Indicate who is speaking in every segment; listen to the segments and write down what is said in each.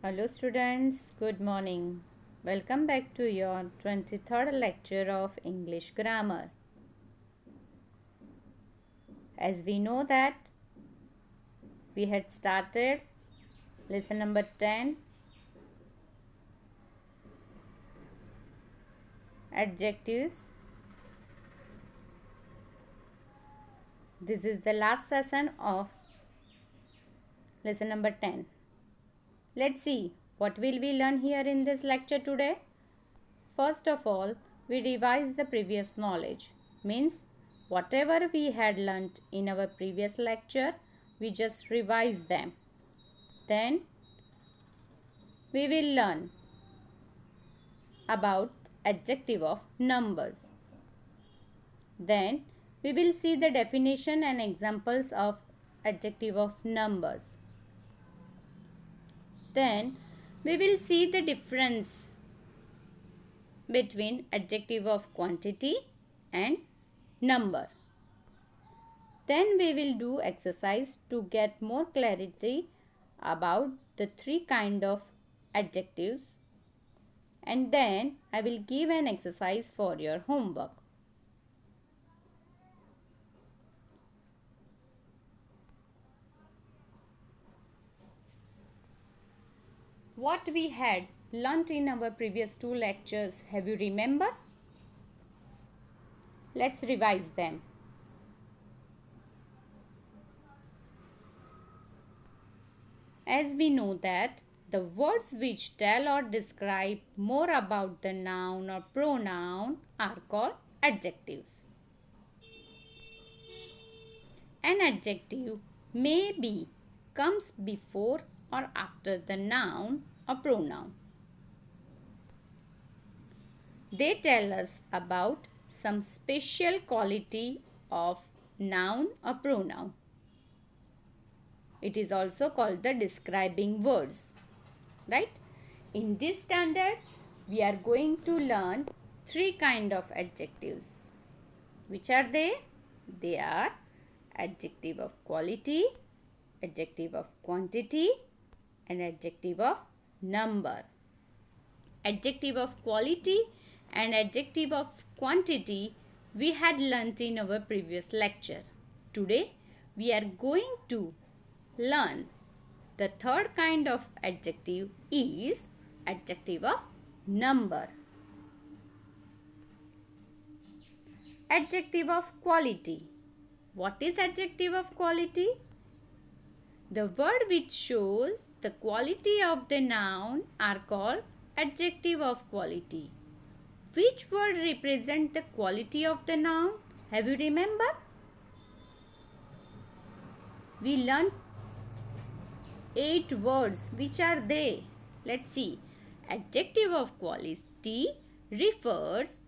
Speaker 1: Hello students, good morning. Welcome back to your 23rd lecture of English grammar. As we know that we had started lesson number 10, adjectives. This is the last session of lesson number 10. Let's see what will we learn here in this lecture today. First of all, we revise the previous knowledge. Means whatever we had learnt in our previous lecture, we just revise them. Then we will learn about adjective of numbers. Then we will see the definition and examples of adjective of numbers. Then we will see the difference between adjective of quantity and number. Then we will do exercise to get more clarity about the three kind of adjectives, and then I will give an exercise for your homework. What we had learnt in our previous two lectures, have you remember? Let's revise them. As we know that the words which tell or describe more about the noun or pronoun are called adjectives. An adjective comes before or after the noun or pronoun. They tell us about some special quality of noun or pronoun. It is also called the describing words, right? In this standard, we are going to learn three kind of adjectives. Which are they? They are adjective of quality, adjective of quantity, and adjective of number. Adjective of quality and adjective of quantity we had learnt in our previous lecture. Today we are going to learn the third kind of adjective is adjective of number. Adjective of quality. What is adjective of quality? The word which shows the quality of the noun are called adjective of quality. Which word represent the quality of the noun? Have you remember? We learned 8 words. Which are they? Let's see. Adjective of quality refers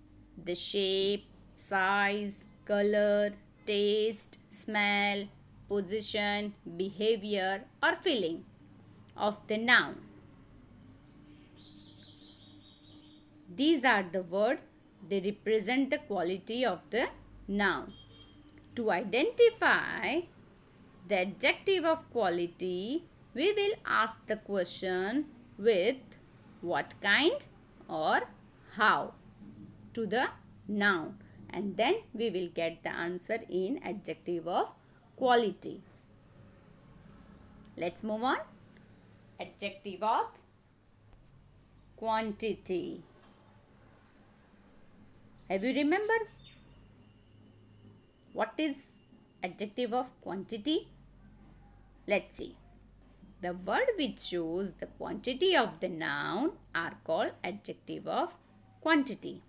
Speaker 1: the shape, size, color, taste, smell, position, behavior or feeling of the noun. These are the words. They represent the quality of the noun. To identify the adjective of quality, we will ask the question with what kind or how to the noun, and then we will get the answer in adjective of quality. Let's move on. Adjective of quantity. Have you remember what is adjective of quantity? Let's see. The word which shows the quantity of the noun are called adjective of quantity.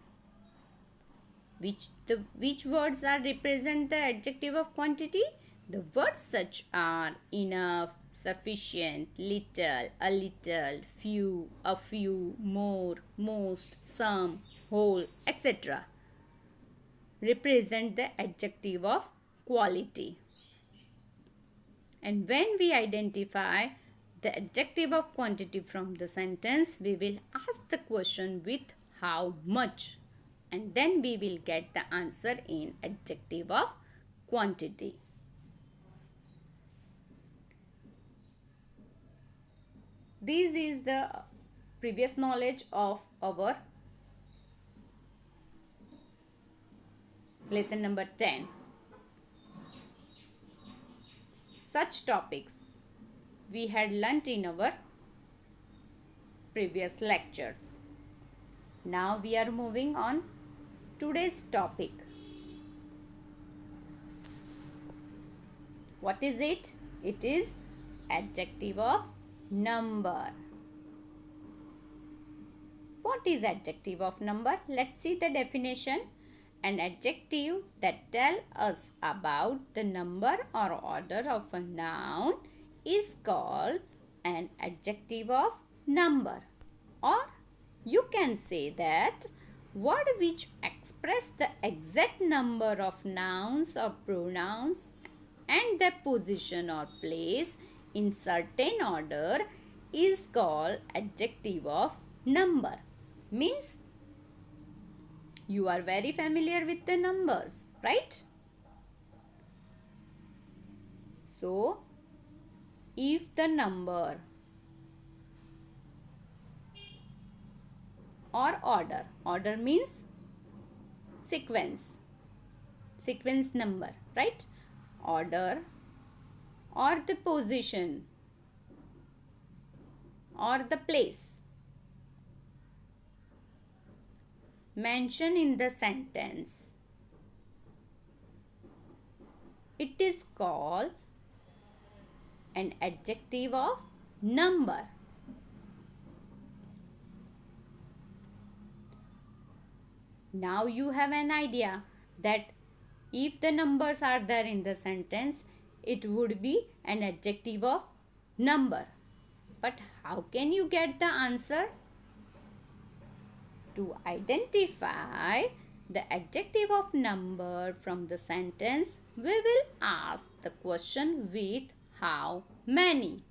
Speaker 1: Which words are represent the adjective of quantity? The words such are enough, sufficient, little, a little, few, a few, more, most, some, whole, etc. represent the adjective of quality. And when we identify the adjective of quantity from the sentence, we will ask the question with how much, and then we will get the answer in adjective of quantity. This is the previous knowledge of our lesson number 10. Such topics we had learnt in our previous lectures. Now we are moving on today's topic. What is it? It is adjective of number. What is adjective of number? Let's see the definition. An adjective that tells us about the number or order of a noun is called an adjective of number. Or you can say that word which express the exact number of nouns or pronouns and their position or place in certain order is called adjective of number. Means you are very familiar with the numbers, right? So, if the number or order means sequence number, right? Order or the position or the place mentioned in the sentence, it is called an adjective of number. Now you have an idea that if the numbers are there in the sentence, it would be an adjective of number. But how can you get the answer? To identify the adjective of number from the sentence, we will ask the question with how many.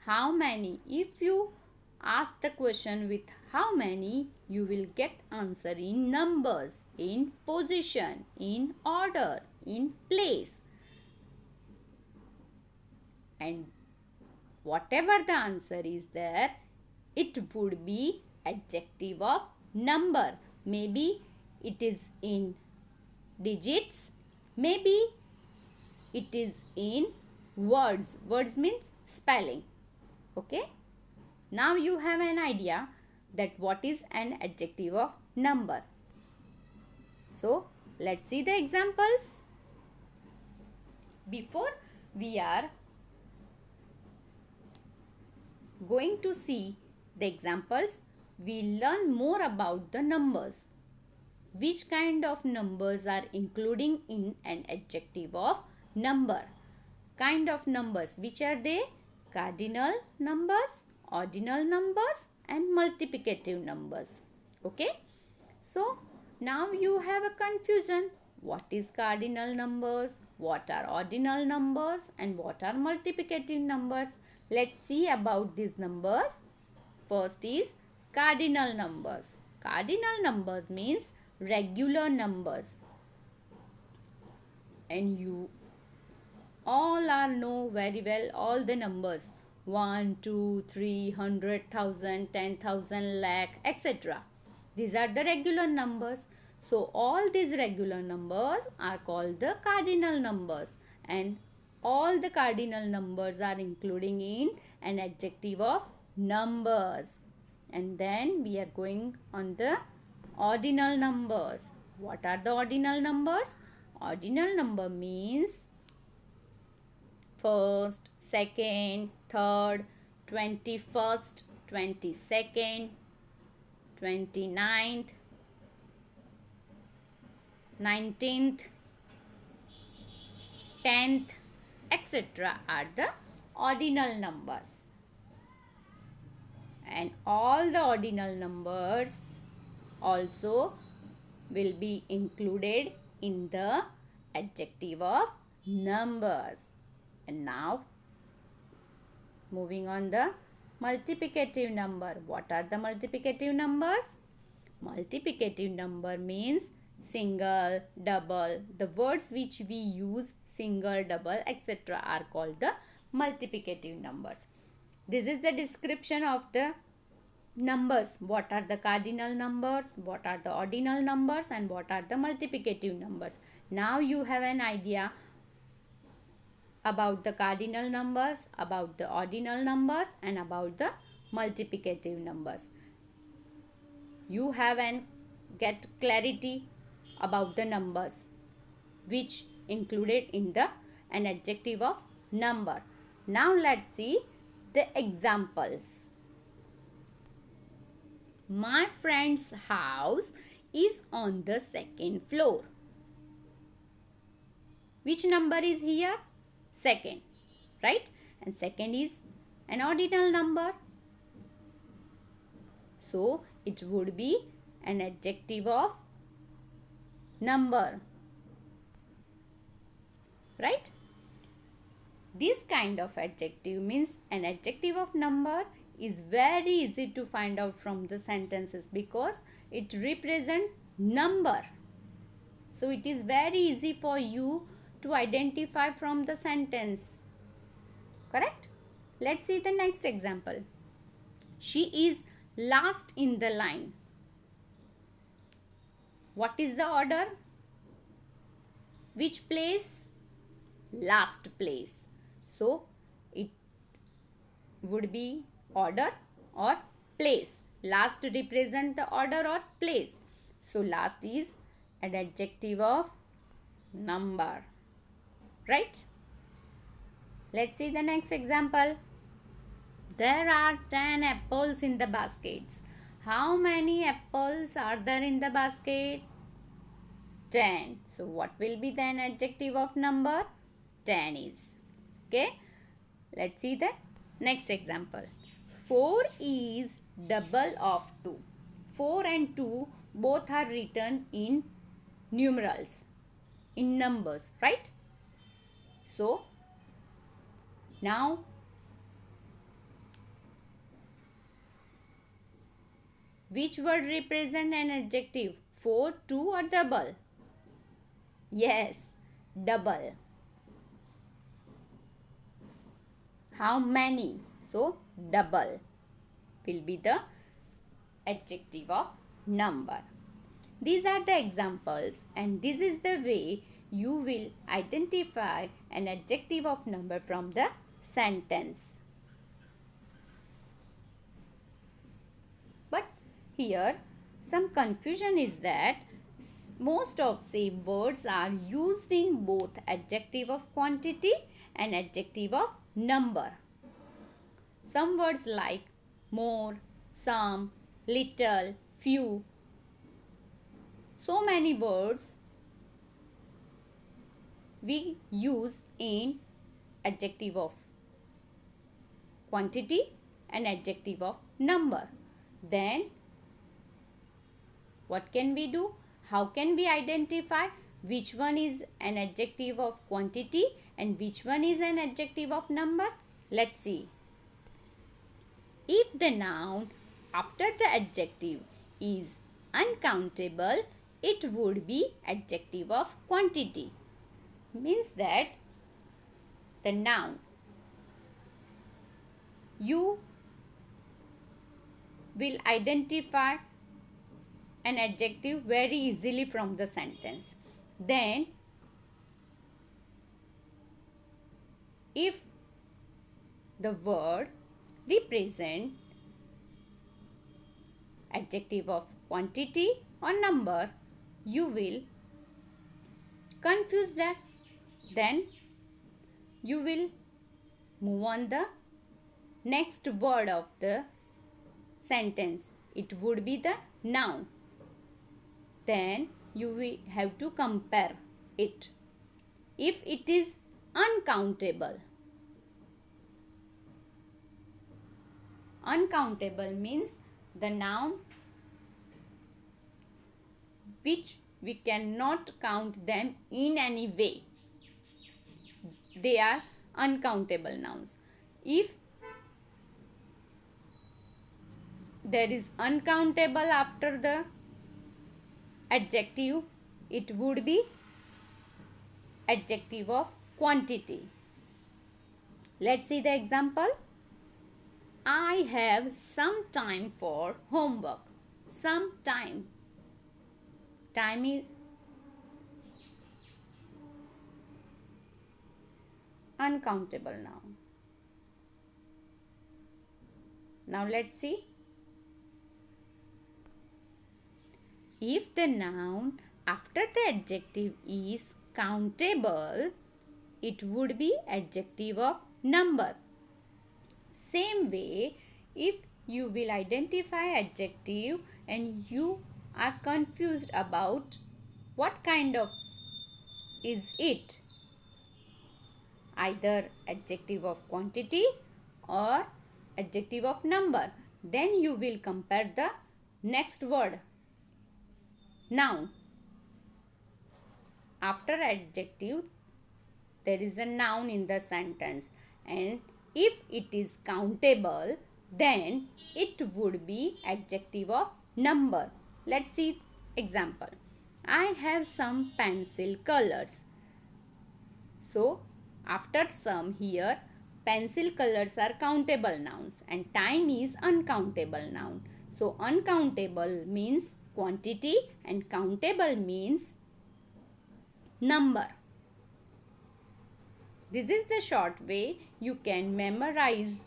Speaker 1: How many? If you ask the question with how many, you will get answer in numbers, in position, in order, in place. And whatever the answer is there, it would be adjective of number. Maybe it is in digits, maybe it is in words. Words means spelling. Okay? Now you have an idea that what is an adjective of number. So, let's see the examples. Before we are going to see the examples, we learn more about the numbers. Which kind of numbers are including in an adjective of number? Kind of numbers, which are they? Cardinal numbers, ordinal numbers and multiplicative numbers. Okay? So, now you have a confusion. What is cardinal numbers? What are ordinal numbers? And what are multiplicative numbers? Let's see about these numbers. First is cardinal numbers. Cardinal numbers means regular numbers. And you all are know very well all the numbers. 1, 2, 3, 100,000, 10,000, lakh, etc. These are the regular numbers. So, all these regular numbers are called the cardinal numbers. And all the cardinal numbers are including in an adjective of numbers. And then we are going on the ordinal numbers. What are the ordinal numbers? Ordinal number means first, second, third, 21st, 22nd, 29th, 19th, 10th, etc. are the ordinal numbers. And all the ordinal numbers also will be included in the adjective of numbers. And now moving on the multiplicative number. What are the multiplicative numbers? Multiplicative number means single, double. The words which we use, single, double, etc. are called the multiplicative numbers. This is the description of the numbers. What are the cardinal numbers, what are the ordinal numbers, and what are the multiplicative numbers. Now you have an idea about the cardinal numbers, about the ordinal numbers, and about the multiplicative numbers. You have and get clarity about the numbers which included in the an adjective of number. Now let's see the examples. My friend's house is on the second floor. Which number is here? Second, right? And second is an ordinal number. So it would be an adjective of number, right? This kind of adjective means an adjective of number is very easy to find out from the sentences because it represents number. So it is very easy for you to identify from the sentence. Correct? Let's see the next example. She is last in the line. What is the order? Which place? Last place. So it would be order or place. Last represent the order or place. So last is an adjective of number. Right? Let's see the next example. There are 10 apples in the baskets. How many apples are there in the basket? 10. So what will be then adjective of number? 10 is. Okay. Let's see the next example. 4 is double of 2. 4 and 2 both are written in numerals, in numbers, right? So now which word represent an adjective? 4, 2 or double? Yes, double. How many? So double will be the adjective of number. These are the examples and this is the way you will identify an adjective of number from the sentence. But here some confusion is that most of same words are used in both adjective of quantity and adjective of number. Some words like more, some, little, few. So many words we use in adjective of quantity and adjective of number. Then what can we do? How can we identify which one is an adjective of quantity and which one is an adjective of number? Let's see. If the noun after the adjective is uncountable, it would be adjective of quantity. Means that the noun you will identify an adjective very easily from the sentence. Then if the word represent adjective of quantity or number, you will confuse that. Then you will move on the next word of the sentence. It would be the noun. Then you will have to compare it. If it is uncountable, uncountable means the noun which we cannot count them in any way. They are uncountable nouns. If there is uncountable after the adjective, it would be adjective of quantity. Let's see the example. I have some time for homework. Some time. Time is uncountable noun. Now let's see. If the noun after the adjective is countable, it would be adjective of number. Same way, if you will identify adjective and you are confused about what kind of is it, either adjective of quantity or adjective of number, then you will compare the next word, noun. After adjective, there is a noun in the sentence, and if it is countable, then it would be adjective of number. Let's see example. I have some pencil colors. So, after some here, pencil colors are countable nouns and time is uncountable noun. So, uncountable means quantity and countable means number. This is the short way you can memorize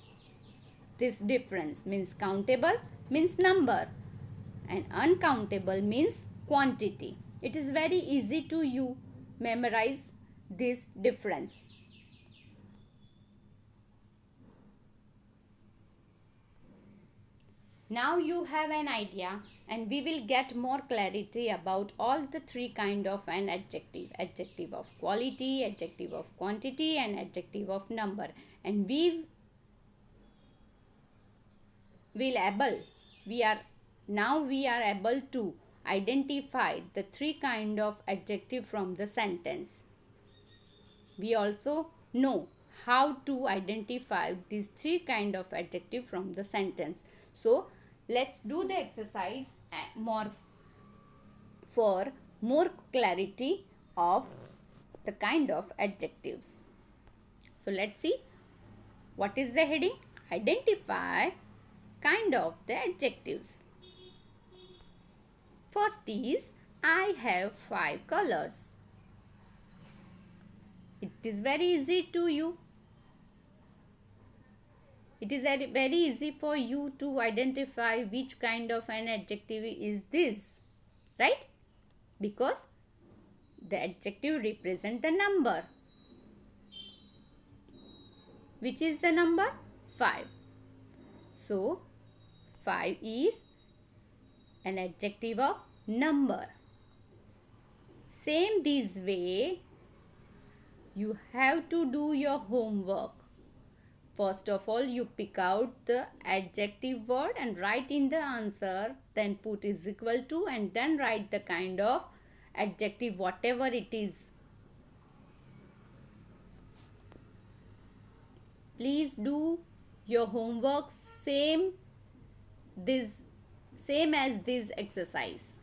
Speaker 1: this difference. Means countable means number and uncountable means quantity. It is very easy to you memorize this difference. Now you have an idea and we will get more clarity about all the three kind of an adjective. Adjective of quality, adjective of quantity and adjective of number. And we are able to identify the three kind of adjective from the sentence. We also know how to identify these three kind of adjective from the sentence. So, let's do the exercise for more clarity of the kind of adjectives. So, let's see what is the heading. Identify kind of the adjectives. First is I have 5 colors. It is very easy to you. It is very easy for you to identify which kind of an adjective is this, right? Because the adjective represents the number. Which is the number? 5. So, 5 is an adjective of number. Same this way, you have to do your homework. First of all, you pick out the adjective word and write in the answer, then put is equal to and then write the kind of adjective whatever it is. Please do your homework same as this exercise.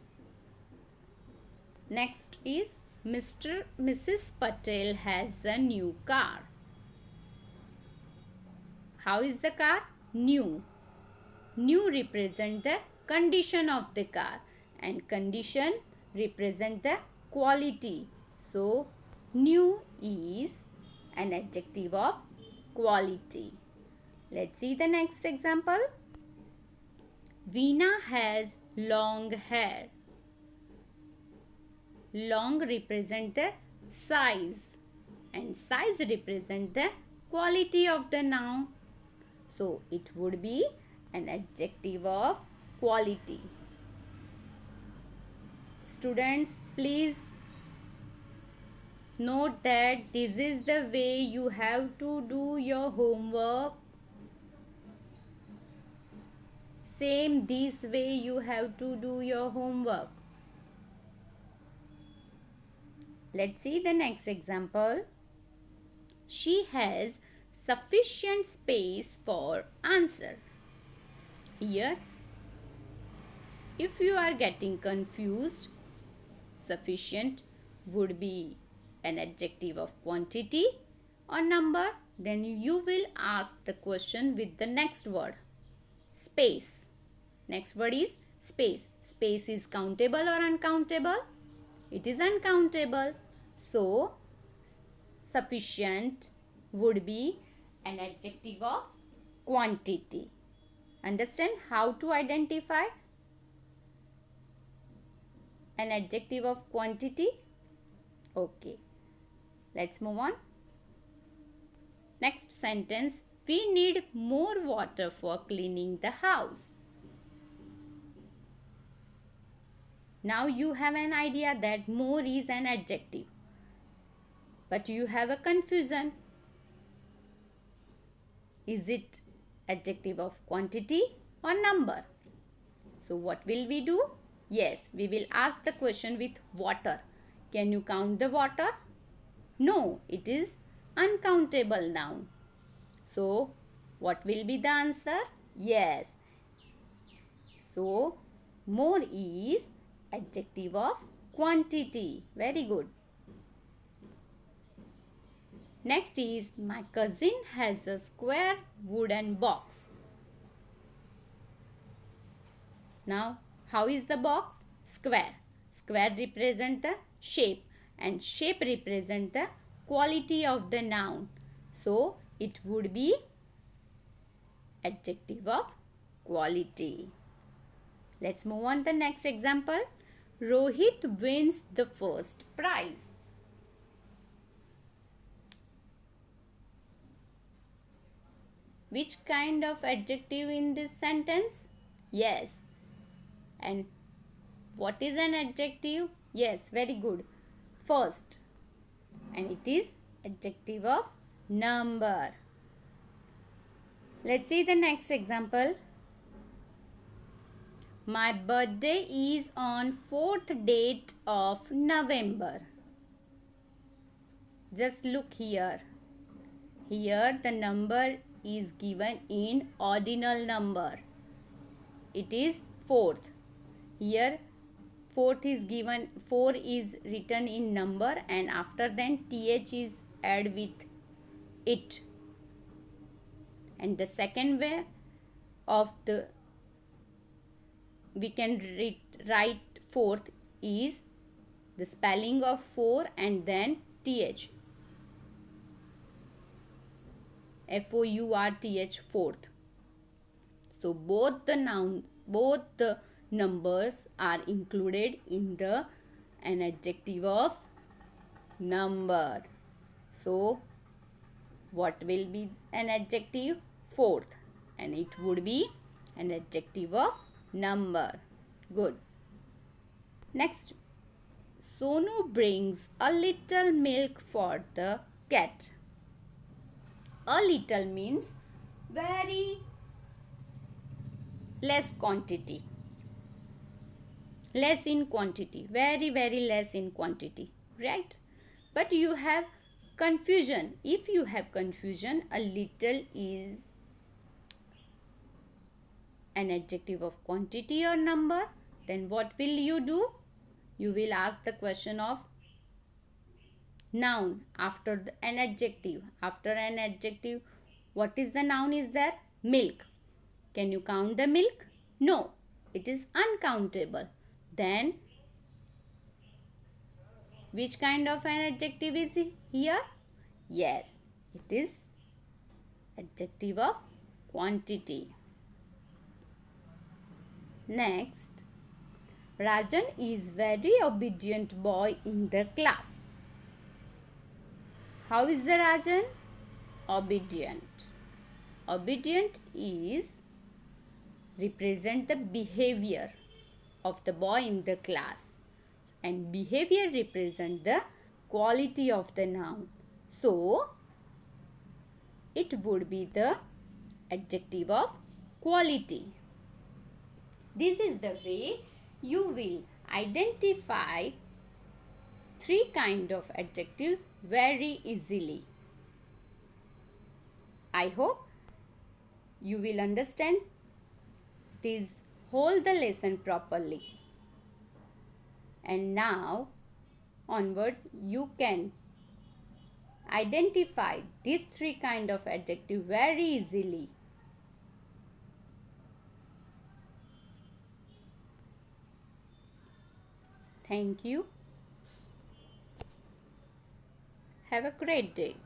Speaker 1: Next is Mrs. Patel has a new car. How is the car? New. New represent the condition of the car and condition represent the quality. So, new is an adjective of quality. Let's see the next example. Veena has long hair. Long represent the size and size represent the quality of the noun. So, it would be an adjective of quality. Students, please note that this is the way you have to do your homework. Same this way you have to do your homework. Let's see the next example. She has sufficient space for answer. Here, if you are getting confused, sufficient would be an adjective of quantity or number, then you will ask the question with the next word. space. Next word is space. Space is countable or uncountable? It is uncountable. So, sufficient would be an adjective of quantity. Understand how to identify an adjective of quantity? Okay. Let's move on. Next sentence. We need more water for cleaning the house. Now you have an idea that more is an adjective. But you have a confusion. Is it adjective of quantity or number? So what will we do? Yes, we will ask the question with water. Can you count the water? No, it is uncountable noun. So what will be the answer? Yes. So more is adjective of quantity. Very good. Next is my cousin has a square wooden box. Now how is the box? Square. Square represent the shape and shape represent the quality of the noun. So it would be adjective of quality. Let's move on to the next example. Rohit wins the first prize. Which kind of adjective in this sentence? Yes. And what is an adjective? Yes, very good. First. And it is adjective of number. Let's see the next example. My birthday is on 4th date of November. Just look here. Here the number is given in ordinal number. It is 4th. Here 4th is given, 4 is written in number and after then th is add with it. And the second way of the we can write 4th is the spelling of 4 and then th. F-O-U-R-T-H, 4th. So both the numbers are included in an adjective of number. So what will be an adjective? 4th, and it would be an adjective of number. Good. Next, Sonu brings a little milk for the cat. A little means very less quantity. Less in quantity. Very, very less in quantity. Right? But you have confusion. If you have confusion, a little is an adjective of quantity or number. Then what will you do? You will ask the question of noun after an adjective. After an adjective, what is the noun is there? Milk. Can you count the milk? No, it is uncountable. Then which kind of an adjective is here? Yes, it is adjective of quantity. Next, Rajan is very obedient boy in the class. How is the Rajan? Obedient. Obedient is represent the behavior of the boy in the class, and behavior represent the quality of the noun. So it would be the adjective of quality. This is the way you will identify 3 kind of adjectives very easily. I hope you will understand this whole the lesson properly. And now onwards you can identify these 3 kind of adjective very easily. Thank you. Have a great day.